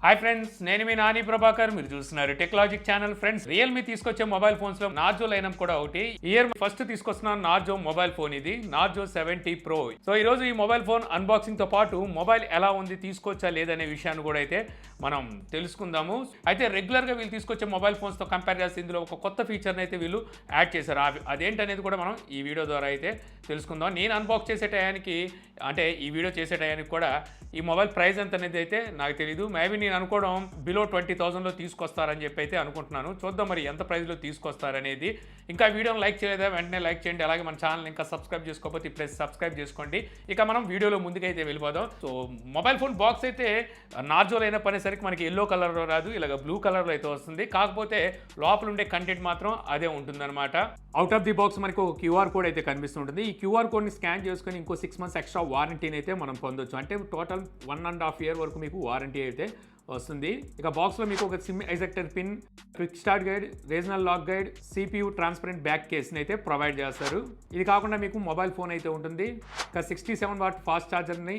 Hi friends, నేను మీ నాని ప్రభాకర్. మీరు చూస్తున్నారు టెక్నాలజిక్ ఛానల్. ఫ్రెండ్స్, రియల్మీ తీసుకొచ్చే మొబైల్ ఫోన్స్ లో నార్జో లైనప్ కూడా ఒకటి. ఇయర్ ఫస్ట్ తీసుకొస్తున్న నార్జో మొబైల్ ఫోన్ ఇది, నార్జో 70 Pro. సో ఈ రోజు ఈ మొబైల్ ఫోన్ అన్బాక్సింగ్ తో పాటు మొబైల్ ఎలా ఉంది, తీసుకోవచ్చా లేదనే విషయాన్ని కూడా అయితే మనం తెలుసుకుందాము. అయితే రెగ్యులర్ గా వీళ్ళు తీసుకొచ్చే మొబైల్ ఫోన్స్ తో కంపేర్ చేస్తే ఇందులో ఒక కొత్త ఫీచర్ అయితే వీళ్ళు యాడ్ చేశారు. అదేంటనేది కూడా మనం ఈ వీడియో ద్వారా అయితే తెలుసుకుందాం. నేను అన్బాక్స్ చేసే టయానికి, అంటే ఈ వీడియో చేసే టయానికి కూడా ఈ మొబైల్ ప్రైస్ ఎంత అనేది అయితే నాకు తెలియదు. మేబీ నేను అనుకోవడం బిలో 20,000లో తీసుకొస్తారని చెప్పి అయితే అనుకుంటున్నాను. చూద్దాం మరి ఎంత ప్రైస్లో తీసుకొస్తారనేది. ఇంకా వీడియోని లైక్ చేయలేదా వెంటనే లైక్ చేయండి. అలాగే మన ఛానల్ ఇంకా సబ్స్క్రైబ్ చేసుకోకపోతే ఇప్పుడే సబ్స్క్రైబ్ చేసుకోండి. ఇక మనం వీడియోలో ముందుకైతే వెళ్ళిపోదాం. సో మొబైల్ ఫోన్ బాక్స్ అయితే నార్జోలో అయినా పనేసరికి మనకి ఎల్లో కలర్లో రాదు, ఇలాగ బ్లూ కలర్లో అయితే వస్తుంది. కాకపోతే లోపల ఉండే కంటెంట్ మాత్రం అదే ఉంటుందన్నమాట. అవుట్ ఆఫ్ ది బాక్స్ మనకు ఒక క్యూఆర్ కోడ్ అయితే కనిపిస్తుంటుంది. ఈ క్యూఆర్ కోడ్ని స్కాన్ చేసుకొని ఇంకో 6 months ఎక్స్ట్రా వారంటీని అయితే మనం పొందొచ్చు. అంటే టోటల్ 1.5 year వరకు మీకు వారంటీ అయితే వస్తుంది. ఇక బాక్స్లో మీకు ఒక SIM ejector pin, quick start guide, regional lock guide, CPU transparent back కేస్ని అయితే ప్రొవైడ్ చేస్తారు. ఇది కాకుండా మీకు మొబైల్ ఫోన్ అయితే ఉంటుంది. ఇక 67 watt ఫాస్ట్ ఛార్జర్ని,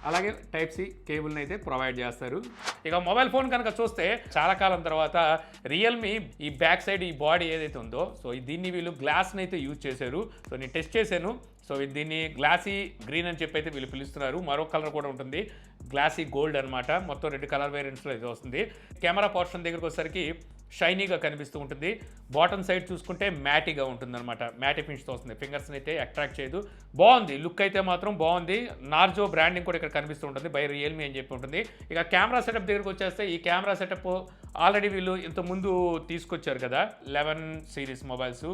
అలాగే Type-C కేబుల్ని అయితే ప్రొవైడ్ చేస్తారు. ఇక మొబైల్ ఫోన్ కనుక చూస్తే చాలా కాలం తర్వాత రియల్మీ ఈ బ్యాక్ సైడ్ ఈ బాడీ ఏదైతే ఉందో, సో దీన్ని వీళ్ళు గ్లాస్ని అయితే యూజ్ చేశారు. సో నేను టెస్ట్ చేశాను. సో దీన్ని గ్లాసీ గ్రీన్ అని చెప్పి అయితే వీళ్ళు పిలుస్తున్నారు. మరో కలర్ కూడా ఉంటుంది, గ్లాసీ గోల్డ్ అనమాట. మొత్తం 2 కలర్ వేరియంట్స్లో అయితే వస్తుంది. కెమెరా పోర్షన్ దగ్గరకు వచ్చేసరికి షైనీగా కనిపిస్తూ ఉంటుంది. బాటమ్ సైడ్ చూసుకుంటే మ్యాటీగా ఉంటుందన్నమాట. మ్యాటీ ఫినిష్తో వస్తుంది. ఫింగర్స్ని అయితే అట్రాక్ట్ చేయదు. బాగుంది, లుక్ అయితే మాత్రం బాగుంది. నార్జో బ్రాండింగ్ కూడా ఇక్కడ కనిపిస్తూ ఉంటుంది, బై రియల్మీ అని చెప్పి ఉంటుంది. ఇక కెమెరా సెటప్ దగ్గరకు వచ్చేస్తే ఈ కెమెరా సెటప్ ఆల్రెడీ వీళ్ళు ఇంతకుముందు తీసుకొచ్చారు కదా 11 series మొబైల్స్.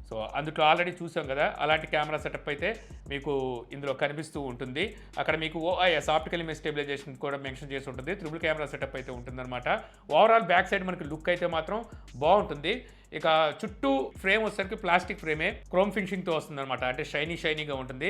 సో అందులో ఆల్రెడీ చూసాం కదా, అలాంటి కెమెరా సెటప్ అయితే మీకు ఇందులో కనిపిస్తూ ఉంటుంది. అక్కడ మీకు OIS ఆప్టికల్ ఇమేజ్ స్టెబిలైజేషన్ కూడా మెన్షన్ చేసి ఉంటుంది. ట్రిపుల్ కెమెరా సెటప్ అయితే ఉంటుందన్నమాట. ఓవరాల్ బ్యాక్ సైడ్ మనకి లుక్ అయితే మాత్రం బాగుంటుంది. ఇక చుట్టూ ఫ్రేమ్ వచ్చేసరికి ప్లాస్టిక్ ఫ్రేమే, క్రోమ్ ఫినిషింగ్తో వస్తుందన్నమాట. అంటే షైనీగా ఉంటుంది.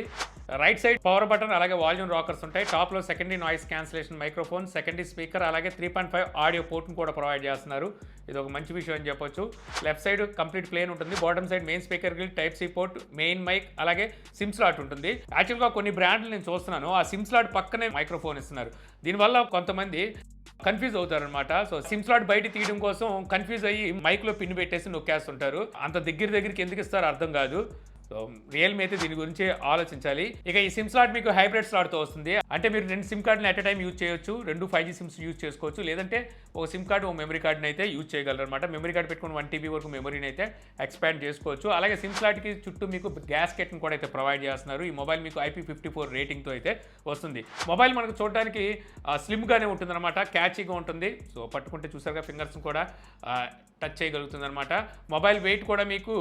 రైట్ సైడ్ పవర్ బటన్, అలాగే వాల్యూమ్ రాకర్స్ ఉంటాయి. టాప్లో secondary noise cancellation microphone, secondary speaker, అలాగే 3.5 ఆడియో పోర్ట్ని కూడా ప్రొవైడ్ చేస్తున్నారు. ఇది ఒక మంచి విషయం అని చెప్పొచ్చు. లెఫ్ట్ సైడ్ కంప్లీట్ ప్లేన్ ఉంటుంది. Bottom side main speaker grill, Type-C port, main mic, అలాగే సిమ్ స్లాట్ ఉంటుంది. యాక్చువల్గా కొన్ని బ్రాండ్లు నేను చూస్తున్నాను, ఆ సిమ్ స్లాట్ పక్కనే మైక్రోఫోన్ ఇస్తున్నారు. దీనివల్ల కొంతమంది కన్ఫ్యూజ్ అవుతారనమాట. సో సిమ్ స్లాట్ బయట తీయడం కోసం కన్ఫ్యూజ్ అయ్యి మైక్లో పిన్ పెట్టేసి నొక్కేస్తుంటారు. అంత దగ్గరికి ఎందుకు ఇస్తారో అర్థం కాదు. సో రియల్మీ అయితే దీని గురించి ఆలోచించాలి. ఇక ఈ సిమ్ స్లాట్ మీకు హైబ్రిడ్ స్లాట్తో వస్తుంది. అంటే మీరు 2 సిమ్ కార్డుని అట్ ఎ టైం యూజ్ చేయొచ్చు. 2 5G సిమ్స్ యూజ్ చేసుకోవచ్చు. లేదంటే ఒక సిమ్ కార్డు, ఒక మెమరీ కార్డుని అయితే యూజ్ చేయగలరు అనమాట. మెమరీ కార్డు పెట్టుకుని 1 TB వరకు మెమరీని అయితే ఎక్స్పాండ్ చేసుకోవచ్చు. అలాగే సిమ్ స్లాట్కి చుట్టూ మీకు గ్యాస్కెట్ని కూడా అయితే ప్రొవైడ్ చేస్తున్నారు. ఈ మొబైల్ మీకు IP54 రేటింగ్తో అయితే వస్తుంది. మొబైల్ మనకు చూడడానికి స్లిమ్గానే ఉంటుందన్నమాట, క్యాచీగా ఉంటుంది. సో పట్టుకుంటే చూసారుగా ఫింగర్స్ కూడా టచ్ చేయగలుగుతుంది అనమాట. మొబైల్ వెయిట్ కూడా మీకు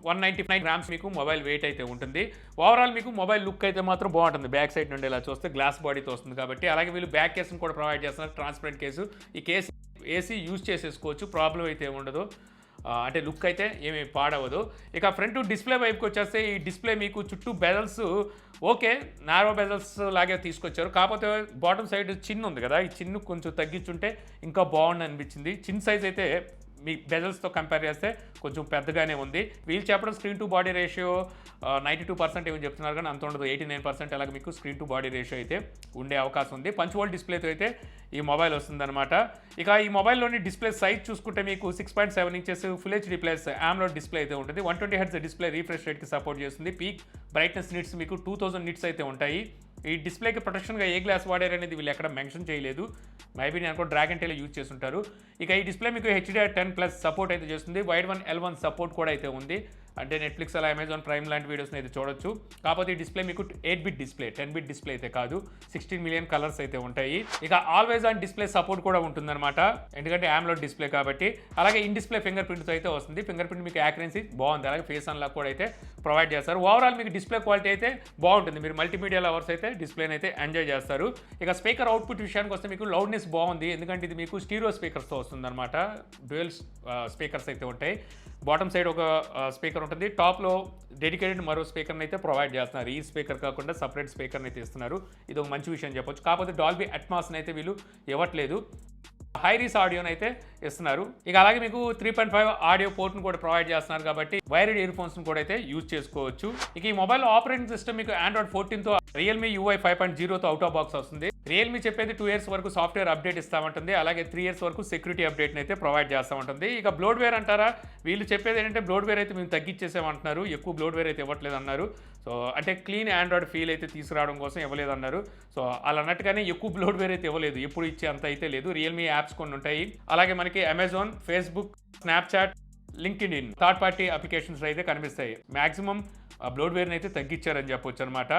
199 grams మీకు మొబైల్ వెయిట్ అయితే ఉంటుంది. ఓవరాల్ మీకు మొబైల్ లుక్ అయితే మాత్రం బాగుంటుంది. బ్యాక్ సైడ్ నుండి ఇలా చూస్తే గ్లాస్ బాడీతో వస్తుంది కాబట్టి. అలాగే వీళ్ళు బ్యాక్ కేసును కూడా ప్రొవైడ్ చేస్తున్నారు, ట్రాన్స్పరెంట్ కేసు. ఈ కేసు ఏసీ యూజ్ చేసేసుకోవచ్చు, ప్రాబ్లం అయితే ఉండదు. అంటే లుక్ అయితే ఏమీ పాడవదు. ఇక ఫ్రంట్ డిస్ప్లే వైపుకి వచ్చేస్తే ఈ డిస్ప్లే మీకు చుట్టూ బెజల్స్ ఓకే, నారో బెజల్స్ లాగే తీసుకొచ్చారు. కాకపోతే బాటమ్ సైడ్ చిన్న ఉంది కదా, ఈ చిన్ను కొంచెం తగ్గించుంటే ఇంకా బాగుంది అనిపించింది. చిన్న సైజ్ అయితే మీ బెజల్స్తో కంపేర్ చేస్తే కొంచెం పెద్దగానే ఉంది. వీళ్ళు చెప్పడం స్క్రీన్ టు బాడీ రేషియో 92% ఏమో చెప్తున్నారు, కానీ అంత ఉండదు. 89% అలాగే మీకు స్క్రీన్ టు బాడీ రేషియో అయితే ఉండే అవకాశం ఉంది. పంచ్ హోల్ డిస్ప్లేతో అయితే ఈ మొబైల్ వస్తుందన్నమాట. ఇక ఈ మొబైల్లోని డిస్ప్లే సైజ్ చూసుకుంటే మీకు 6.7 inches full HD plus AMOLED display అయితే ఉంటుంది. 120 Hz డిస్ప్లే రీఫ్రెష్ రేట్కి సపోర్ట్ చేస్తుంది. పీక్ బ్రైట్నెస్ నిట్స్ మీకు 2000 nits అయితే ఉంటాయి. ఈ డిస్ప్లేకి ప్రొటెక్షన్గా ఏ గ్లాస్ వాడారు అనేది వీళ్ళు ఎక్కడ మెన్షన్ చేయలేదు. మేబీ నేను అనుకో డ్రాగన్ టైల్ యూజ్ చేస్తుంటారు. ఇక ఈ డిస్ప్లే మీకు HDR10+ సపోర్ట్ అయితే చేస్తుంది. వైడ్ 1L1 సపోర్ట్ కూడా అయితే ఉంది. అంటే నెట్ఫ్లిక్స్ అలా అమెజాన్ ప్రైమ్ లాంటి వీడియోస్ని అయితే చూడొచ్చు. కాకపోతే ఈ డిస్ప్లే మీకు 8-bit డిస్ప్లే, 10-bit డిస్ప్లే అయితే కాదు. 16 million కలర్స్ అయితే ఉంటాయి. ఇక ఆల్వేస్ ఆన్ డిస్ప్లే సపోర్ట్ కూడా ఉంటుందన్నమాట, ఎందుకంటే AMOLED డిస్ప్లే కాబట్టి. అలాగే ఇన్ డిస్ప్లే ఫింగర్ ప్రింట్తో అయితే వస్తుంది. ఫింగర్ ప్రింట్ మీకు యాక్యురసీ బాగుంది. అలాగే ఫేస్ అన్లాక్ కూడా అయితే ప్రొవైడ్ చేస్తారు. ఓవరాల్ మీకు డిస్ప్లే క్వాలిటీ అయితే బాగుంటుంది. మీరు మల్టీమీడియా లవర్స్ అయితే డిస్ప్లేని అయితే ఎంజాయ్ చేస్తారు. ఇక స్పీకర్ అవుట్పుట్ విషయానికి వస్తే మీకు లౌడ్నెస్ బాగుంది, ఎందుకంటే ఇది మీకు స్టీరియో స్పీకర్స్తో వస్తుందన్నమాట. డ్యూయల్ స్పీకర్స్ అయితే ఉంటాయి. బాటమ్ సైడ్ ఒక స్పీకర్ ఉంటుంది, టాప్లో డెడికేటెడ్ మరో స్పీకర్ని అయితే ప్రొవైడ్ చేస్తున్నారు. ఈ స్పీకర్ కాకుండా సపరేట్ స్పీకర్ని అయితే ఇస్తున్నారు. ఇది ఒక మంచి విషయం చెప్పొచ్చు. కాకపోతే డాల్బీ అట్మాస్ని అయితే వీళ్ళు ఇవ్వట్లేదు. హై రీస్ ఆడియోని అయితే ఇస్తున్నారు. ఇక అలాగే మీకు 3.5 ఆడియో పోర్ట్ను కూడా ప్రొవైడ్ చేస్తున్నారు కాబట్టి వైర్డ్ ఇయర్ ఫోన్స్ని కూడా అయితే యూజ్ చేసుకోవచ్చు. ఇక ఈ మొబైల్ ఆపరేటింగ్ సిస్టమ్ మీకు Android 14తో రియల్మీ UI 5.0తో అవుట్ ఆఫ్ బాక్స్ వస్తుంది. రియల్మీ చెప్పేది 2 ఇయర్స్ వరకు సాఫ్ట్వేర్ అప్డేట్ ఇస్తామంటుంది. అలాగే 3 ఇయర్స్ వరకు సెక్యూరిటీ అప్డేట్ని అయితే ప్రొవైడ్ చేస్తామంటుంది. ఇక బ్లోడ్వేర్ అంటారా, వీళ్ళు చెప్పేది ఏంటంటే బ్లోడ్వేర్ అయితే మేము తగ్గించేసామంటున్నారు, ఎక్కువ బ్లోడ్వేర్ అయితే ఇవ్వట్లేదు అన్నారు. సో అంటే క్లీన్ ఆండ్రాయిడ్ ఫీల్ అయితే తీసుకురావడం కోసం ఇవ్వలేదన్నారు. సో అలా అన్నట్టుగానే ఎక్కువ బ్లోడ్వేర్ అయితే ఇవ్వలేదు, ఎప్పుడు ఇచ్చే అంత అయితే లేదు. రియల్మీ యాప్స్ కొన్ని ఉంటాయి. అలాగే మనకి Amazon, Facebook, Snapchat, LinkedIn third party applications అయితే కనిపిస్తాయి. మాక్సిమం బ్లోడ్వేర్ని అయితే తగ్గించారని చెప్పొచ్చు అనమాట.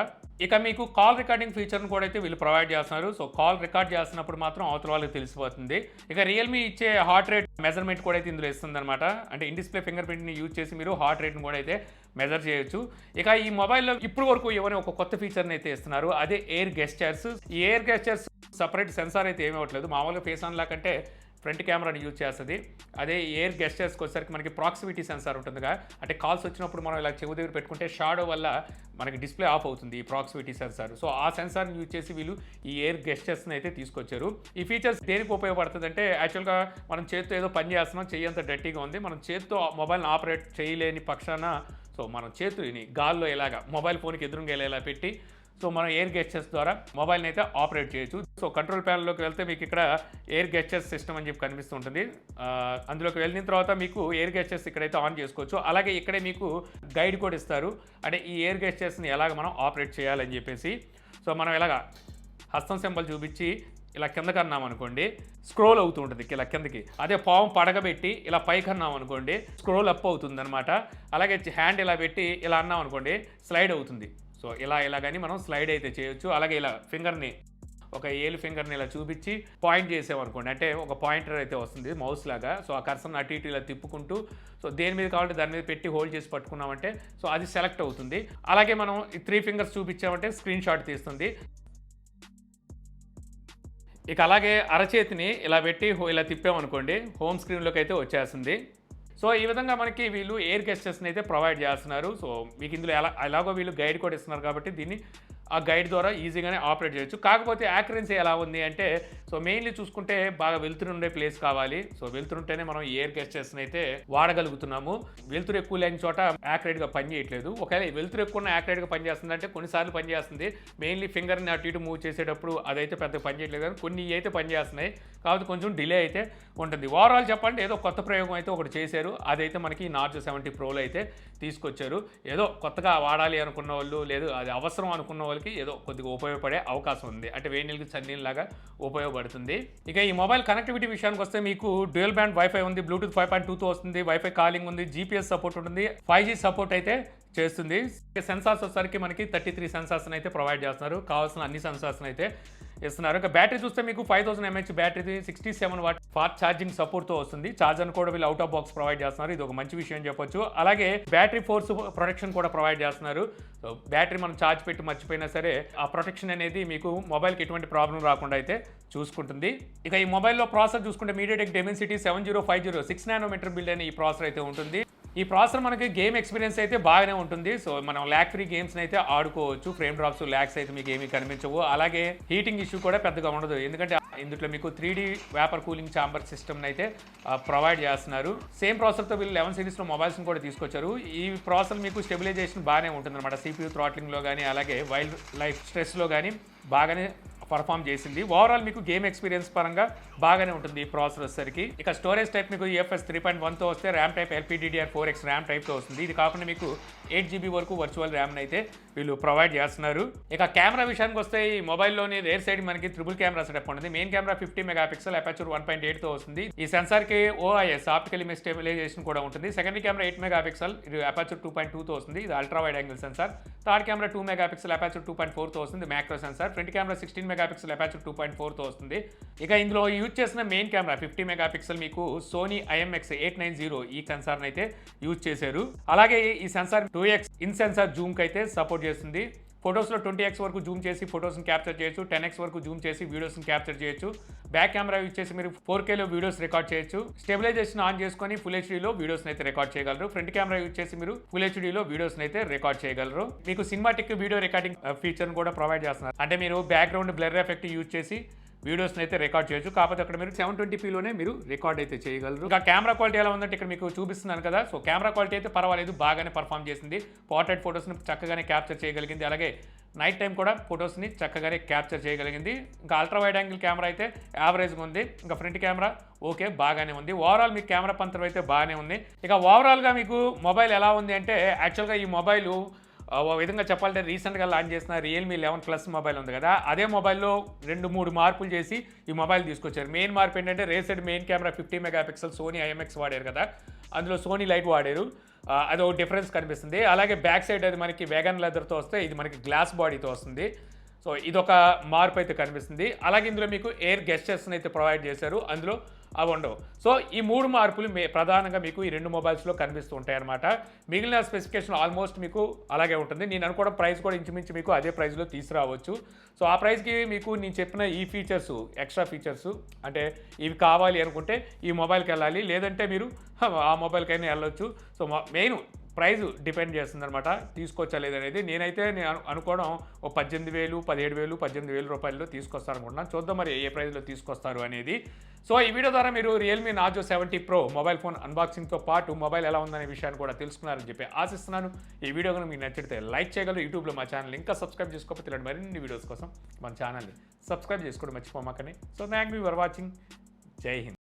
ఇక మీకు కాల్ రికార్డింగ్ ఫీచర్ని కూడా అయితే వీళ్ళు ప్రొవైడ్ చేస్తున్నారు. సో కాల్ రికార్డ్ చేస్తున్నప్పుడు మాత్రం అవతల వాళ్ళకి తెలిసిపోతుంది. ఇక రియల్మీ ఇచ్చే హార్ట్ రేట్ మెజర్మెంట్ కూడా అయితే ఇందులో ఇస్తుంది అనమాట. అంటే ఇన్ డిస్ప్లే ఫింగర్ ప్రింట్ని యూజ్ చేసి మీరు హార్ట్ రేట్ని కూడా అయితే మెజర్ చేయొచ్చు. ఇక ఈ మొబైల్లో ఇప్పుడు వరకు ఇవ్వని ఒక కొత్త ఫీచర్ని అయితే ఇస్తున్నారు, అదే ఎయిర్ గెస్చర్స్. ఈ ఎయిర్ గెస్చర్స్ సపరేట్ సెన్సార్ అయితే ఏమీ అవ్వట్లేదు, మామూలుగా ఫేస్ అన్లాక్ అంటే ఫ్రంట్ కెమెరాని యూజ్ చేస్తుంది. అదే ఎయిర్ గెస్చర్స్కి వచ్చేసరికి మనకి ప్రాక్సిమిటీ సెన్సార్ ఉంటుందిగా, అంటే కాల్స్ వచ్చినప్పుడు మనం ఇలా చెవు దగ్గర పెట్టుకుంటే షాడో వల్ల మనకి డిస్ప్లే ఆఫ్ అవుతుంది ఈ ప్రాక్సిమిటీ సెన్సార్. సో ఆ సెన్సార్ని యూజ్ చేసి వీళ్ళు ఈ ఎయిర్ గెస్చర్స్ని అయితే తీసుకొచ్చారు. ఈ ఫీచర్స్ దేనికి ఉపయోగపడుతుంది అంటే, యాక్చువల్గా మనం చేతితో ఏదో పని చేస్తున్నాం, చెయ్యి అంత డర్టీగా ఉంది, మనం చేతితో మొబైల్ని ఆపరేట్ చేయలేని పక్షాన సో మనం చేతుని గాల్లో ఇలాగా మొబైల్ ఫోన్కి ఎదురుగా ఇలా పెట్టి సో మనం ఎయిర్ గెస్చర్స్ ద్వారా మొబైల్ని అయితే ఆపరేట్ చేయొచ్చు. సో కంట్రోల్ ప్యానల్లోకి వెళ్తే మీకు ఇక్కడ ఎయిర్ గెస్చర్స్ సిస్టమ్ అని చెప్పి కనిపిస్తుంటుంది. అందులోకి వెళ్ళిన తర్వాత మీకు ఎయిర్ గెస్చర్స్ ఇక్కడైతే ఆన్ చేసుకోవచ్చు. అలాగే ఇక్కడే మీకు గైడ్ కూడా ఇస్తారు, అంటే ఈ ఎయిర్ గెస్చర్స్ని ఎలాగ మనం ఆపరేట్ చేయాలని చెప్పేసి. సో మనం ఇలాగా హస్తం సింబల్ చూపించి ఇలా కిందకి అన్నాం అనుకోండి, స్క్రోల్ అవుతూ ఉంటుంది ఇలా కిందకి. అదే పాము పడగబెట్టి ఇలా పైకి అన్నాం అనుకోండి, స్క్రోల్ అప్ అవుతుంది అనమాట. అలాగే హ్యాండ్ ఇలా పెట్టి ఇలా అన్నాం అనుకోండి, స్లైడ్ అవుతుంది. సో ఇలా కానీ మనం స్లైడ్ అయితే చేయొచ్చు. అలాగే ఇలా ఫింగర్ని, ఒక ఏలు ఫింగర్ని ఇలా చూపించి పాయింట్ చేసామనుకోండి, అంటే ఒక పాయింటర్ అయితే వస్తుంది మౌస్ లాగా. సో ఆ కర్సర్ని అటు ఇటు ఇలా తిప్పుకుంటూ సో దేని మీద కావాలంటే దాని మీద పెట్టి హోల్డ్ చేసి పట్టుకున్నామంటే సో అది సెలెక్ట్ అవుతుంది. అలాగే మనం 3 ఫింగర్స్ చూపించామంటే స్క్రీన్ షాట్ తీస్తుంది. ఇక అలాగే అరచేతిని ఇలా పెట్టి ఇలా తిప్పామనుకోండి, హోమ్ స్క్రీన్లోకి అయితే వచ్చేస్తుంది. సో ఈ విధంగా మనకి వీళ్ళు ఎయిర్ గెస్చర్స్ని అయితే ప్రొవైడ్ చేస్తున్నారు. సో మీకు ఇందులో ఎలాగో వీళ్ళు గైడ్ కూడా ఇస్తున్నారు కాబట్టి దీన్ని ఆ గైడ్ ద్వారా ఈజీగానే ఆపరేట్ చేయొచ్చు. కాకపోతే యాక్యురసీ ఎలా ఉంది అంటే, సో మెయిన్లీ చూసుకుంటే బాగా వెలుతురు ఉండే ప్లేస్ కావాలి. సో వెలుతురుంటేనే మనం ఎయిర్ గెస్చర్స్ని అయితే వాడగలుగుతున్నాము. వెలుతురు ఎక్కువ లేని చోట యాక్యురేట్గా పని చేయట్లేదు. ఒకవేళ వెలుతురు ఎక్కువ యాక్యురేట్గా పని చేస్తుంది అంటే కొన్నిసార్లు పని చేస్తుంది, మెయిన్లీ ఫింగర్ని అటు ఇటు మూవ్ చేసేటప్పుడు అదైతే పెద్ద పని చేయట్లేదు, కానీ కొన్ని అయితే పని చేస్తున్నాయి, కాబట్టి కొంచెం డిలే అయితే ఉంటుంది. ఓవరాల్ చెప్పండి ఏదో కొత్త ప్రయోగం అయితే ఒకటి చేశారు, అదైతే మనకి నార్జో 70 ప్రోలో అయితే తీసుకొచ్చారు. ఏదో కొత్తగా వాడాలి అనుకున్న వాళ్ళు, లేదు అది అవసరం అనుకున్న వాళ్ళకి ఏదో కొద్దిగా ఉపయోగపడే అవకాశం ఉంది, అంటే వేడి నీళ్ళకి చన్నీళ్ళలాగా ఉపయోగపడుతుంది. ఇక ఈ మొబైల్ కనెక్టివిటీ విషయానికి వస్తే మీకు డ్యూయల్ బ్యాండ్ వైఫై ఉంది, బ్లూటూత్ 5.2తో వస్తుంది, వైఫై కాలింగ్ ఉంది, GPS సపోర్ట్ ఉంటుంది, 5G సపోర్ట్ అయితే చేస్తుంది. సెన్సార్స్ వచ్చేసరికి మనకి 33 సెన్సార్స్ని అయితే ప్రొవైడ్ చేస్తున్నారు, కావాల్సిన అన్ని సెన్సార్స్ని అయితే ఇస్తున్నారు. ఇక బ్యాటరీ చూస్తే మీకు 5000 mAh battery 67 watt fast charging సపోర్ట్తో వస్తుంది. ఛార్జర్ కూడా వీళ్ళు అవుట్ ఆఫ్ బాక్స్ ప్రొవైడ్ చేస్తున్నారు, ఇది ఒక మంచి విషయం చెప్పొచ్చు. అలాగే బ్యాటరీ ఫోర్స్ ప్రొటెక్షన్ కూడా ప్రొవైడ్ చేస్తున్నారు. సో బ్యాటరీ మనం ఛార్జ్ పెట్టి మర్చిపోయినా సరే ఆ ప్రొటెక్షన్ అనేది మీకు మొబైల్కి ఎటువంటి ప్రాబ్లం రాకుండా అయితే చూసుకుంటుంది. ఇక ఈ మొబైల్లో ప్రాసెసర్ చూసుకుంటే MediaTek Dimensity 7050 6 nanometer బిల్డ్ అయిన ఈ ప్రాసెసర్ అయితే ఉంటుంది. ఈ ప్రాసెసర్ మనకి గేమ్ ఎక్స్పీరియన్స్ అయితే బాగానే ఉంటుంది. సో మనం ల్యాక్ ఫ్రీ గేమ్స్ని అయితే ఆడుకోవచ్చు, ఫ్రేమ్ డ్రాప్స్ ల్యాక్స్ అయితే మీకు ఏమీ కనిపించవు. అలాగే హీటింగ్ ఇష్యూ కూడా పెద్దగా ఉండదు, ఎందుకంటే ఇందులో మీకు 3D వేపర్ కూలింగ్ ఛాంబర్ సిస్టమ్ని అయితే ప్రొవైడ్ చేస్తున్నారు. సేమ్ ప్రాసెసర్తో వీళ్ళు 11 సిరీస్లో మొబైల్స్ని కూడా తీసుకొచ్చారు. ఈ ప్రాసెసర్ మీకు స్టెబిలైజేషన్ బాగానే ఉంటుంది అనమాట, CPU థ్రాట్లింగ్లో కానీ అలాగే వైల్డ్ లైఫ్ స్ట్రెస్లో కానీ బాగానే పర్ఫామ్ చేసింది. ఓవరాల్ మీకు గేమ్ ఎక్స్పీరియన్స్ పరంగా బాగానే ఉంటుంది ఈ ప్రాసెసర్ వచ్చేసరికి. ఇక స్టోరేజ్ టైప్ మీకు UFS 3.1తో వస్తే, ర్యామ్ టైప్ LPDDR4X ర్యామ్ టైప్తో వస్తుంది. ఇది కాకుండా మీకు 8GB వరకు వర్చువల్ ర్యామ్ని అయితే వీళ్ళు ప్రొవైడ్ చేస్తున్నారు. ఇక కెమెరా విషయానికి వస్తే ఈ మొబైల్లోని రేర్ సైడ్ మనకి ట్రిపుల్ కెమెరా సెటప్ ఉంటుంది. మెయిన్ కెమెరా 50 మెగాపిక్సెల్, అపర్చర్ 1.8తో వస్తుంది. ఈ సెన్సార్కి OIS ఆప్టికల్ ఇమేజ్ స్టెబిలైజేషన్ కూడా ఉంటుంది. సెకండరీ కెమెరా 8 మెగాపిక్సెల్, ఇది అపర్చర్ 2.2తో వస్తుంది, ఇది ultra wide angle sensor. Third camera 2 megapixel, aperture 2.4తో వస్తుంది, macro sensor. Front camera 16 megapixel, aperture 2.4తో వస్తుంది. ఇక ఇందులో యూజ్ చేసిన మెయిన్ కెమెరా 50 మెగాపిక్సెల్ మీకు సోనీ IMX890 ఈ సెన్సార్ని అయితే యూజ్ చేశారు. అలాగే ఈ సెన్సార్ 2x ఇన్ సెన్సార్ జూమ్కి అయితే సపోర్ట్ చేస్తుంది. ఫొటోస్లో 20x వరకు జూమ్ చేసి ఫొటోస్ని క్యాప్చర్ చేయొచ్చు, 10x వరకు జూమ్ చేసి వీడియోస్ని క్యాప్చర్ చేయొచ్చు. బ్యాక్ కెమెరా యూజ్ చేసి మీరు 4Kలో వీడియోస్ రికార్డ్ చేయొచ్చు. స్టెబిలైజేషన్ ఆన్ చేసుకొని ఫుల్ హెచ్డీలో వీడియోస్ని అయితే రికార్డ్ చేయగలరు. ఫ్రంట్ కెమెరా యూజ్ చేసి మీరు ఫుల్ హెచ్డీలో వీడియోస్ని అయితే రికార్డ్ చేయగలరు. మీకు సినిమాటిక్ వీడియో రికార్డింగ్ ఫీచర్ని కూడా ప్రొవైడ్ చేస్తున్నారు, అంటే మీరు బ్యాక్గ్రౌండ్ బ్లర్ ఎఫెక్ట్ యూజ్ చేసి వీడియోస్ని అయితే రికార్డ్ చేయొచ్చు. కాకపోతే అక్కడ మీరు 720pలోనే మీరు రికార్డ్ అయితే చేయగలరు. ఇంకా కెమెరా క్వాలిటీ ఎలా ఉందంటే ఇక్కడ మీకు చూపిస్తున్నాను కదా. సో కెమెరా క్వాలిటీ అయితే పర్వాలేదు, బాగానే పర్ఫామ్ చేసింది. పోర్ట్రైట్ ఫొటోస్ని చక్కగానే క్యాప్చర్ చేయగలిగింది. అలాగే నైట్ టైం కూడా ఫొటోస్ని చక్కగానే క్యాప్చర్ చేయగలిగింది. ఇంకా అల్ట్రా వైడ్ యాంగిల్ కెమెరా అయితే యావరేజ్గా ఉంది. ఇంకా ఫ్రంట్ కెమెరా ఓకే బాగానే ఉంది. ఓవరాల్ మీకు కెమెరా పంతరం అయితే బాగానే ఉంది. ఇక ఓవరాల్గా మీకు మొబైల్ ఎలా ఉంది అంటే యాక్చువల్గా ఈ మొబైల్ ఓ విధంగా చెప్పాలంటే రీసెంట్గా లాంచ్ చేసిన రియల్మీ 11 మొబైల్ ఉంది కదా, అదే మొబైల్లో 2-3 మార్పులు చేసి ఈ మొబైల్ తీసుకొచ్చారు. మెయిన్ మార్పు ఏంటంటే రేసెడ్ main camera 50 megapixel Sony IMX వాడారు కదా, అందులో సోనీ లైట్ వాడారు. అది ఒక డిఫరెన్స్ కనిపిస్తుంది. అలాగే బ్యాక్ సైడ్ అది మనకి వేగన్ లెదర్తో వస్తే ఇది మనకి గ్లాస్ బాడీతో వస్తుంది. సో ఇదొక మార్పు అయితే కనిపిస్తుంది. అలాగే ఇందులో మీకు ఎయిర్ గెస్టర్స్ని అయితే ప్రొవైడ్ చేశారు, అందులో అవి ఉండవు. సో ఈ 3 మార్పులు ప్రధానంగా మీకు ఈ 2 మొబైల్స్లో కనిపిస్తూ ఉంటాయి అనమాట. మిగిలిన స్పెసిఫికేషన్ ఆల్మోస్ట్ మీకు అలాగే ఉంటుంది. నేను అనుకోవడం ప్రైస్ కూడా ఇంచుమించు మీకు అదే ప్రైస్లో తీసుకురావచ్చు. సో ఆ ప్రైస్కి మీకు నేను చెప్పిన ఈ ఫీచర్స్, ఎక్స్ట్రా ఫీచర్స్ అంటే ఇవి కావాలి అనుకుంటే ఈ మొబైల్కి వెళ్ళాలి, లేదంటే మీరు ఆ మొబైల్కైనా వెళ్ళొచ్చు. సో మెయిన్ ప్రైజ్ డిపెండ్ చేస్తుంది అనమాట, తీసుకోవచ్చా లేదనేది. నేనైతే అనుకోవడం ఓ 18,000, 17,000, 18,000 రూపాయల్లో తీసుకొస్తారు అనుకుంటున్నాను. చూద్దాం మరి ఏ ప్రైస్లో తీసుకొస్తారు అనేది. సో ఈ వీడియో ద్వారా మీరు Realme Narzo 70 Pro mobile phone అన్బాక్సింగ్తో పాటు మొబైల్ ఎలా ఉందనే విషయాన్ని కూడా తెలుసుకున్నారని చెప్పి ఆశిస్తున్నాను. ఈ వీడియో కనుక మీకు నచ్చితే లైక్ చేయగలరు. యూట్యూబ్లో మా ఛానల్ ఇంకా సబ్స్క్రైబ్ చేసుకోకపోతే ఇలాంటి మరిన్ని వీడియోస్ కోసం మన ఛానల్ని సబ్స్క్రైబ్ చేసుకోవడం మర్చిపోమాకని. So thank you for watching. Jai Hind.